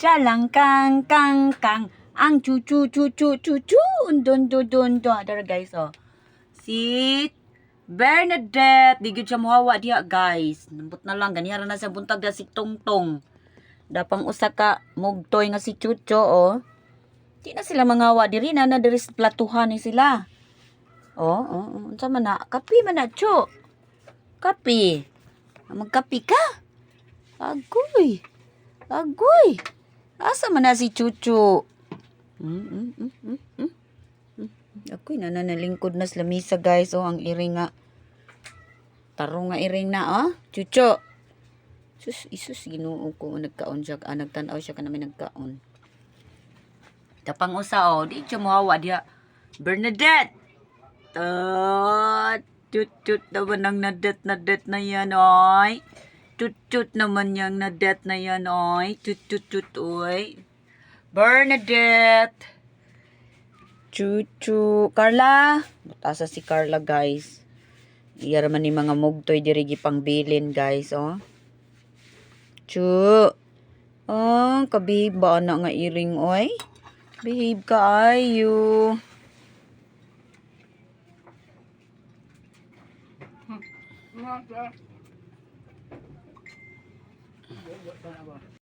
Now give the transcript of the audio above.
Chalang kang kang kang. Ang chu chu chu chu chu chu. Dun dun dun dun. Dara guys oh. Si Bernadette. Di gyud siya muhawa diha guys. Nambot na lang. Ganyan na sa buntag na si Tongtong. Dapang usa ka mugtoy nga si Chucho oh. Di na sila mangawa diri na diri sa platuhan ni sila. Oh, oh, oh. Unsa man na? Kapi man na, Chu. Kapi. Magkapi ka? Agoy. Agoy. Asa man na si Chuchu? Ako'y nananalingkod na sa lamisa guys. Oh, ang iring nga. Tarong nga iring na oh. Chuchu. Sus, isus, ginoo ko. Nagkaon siya. Nagtanaw siya ka namin nagkaon. Tapang usa oh. Di siya muhawa diha. Bernadette. Tut naman ang nadet na yan oy. Tut naman yung nadet na yan oy. Tut oy. Bernadette. Chuchu. Carla. Butasa si Carla guys. Iya raman ni mga mugtoy diri gipang bilin guys oh. Chu. Oh, kabihib ba na nga iring oy? Behave ka ayo.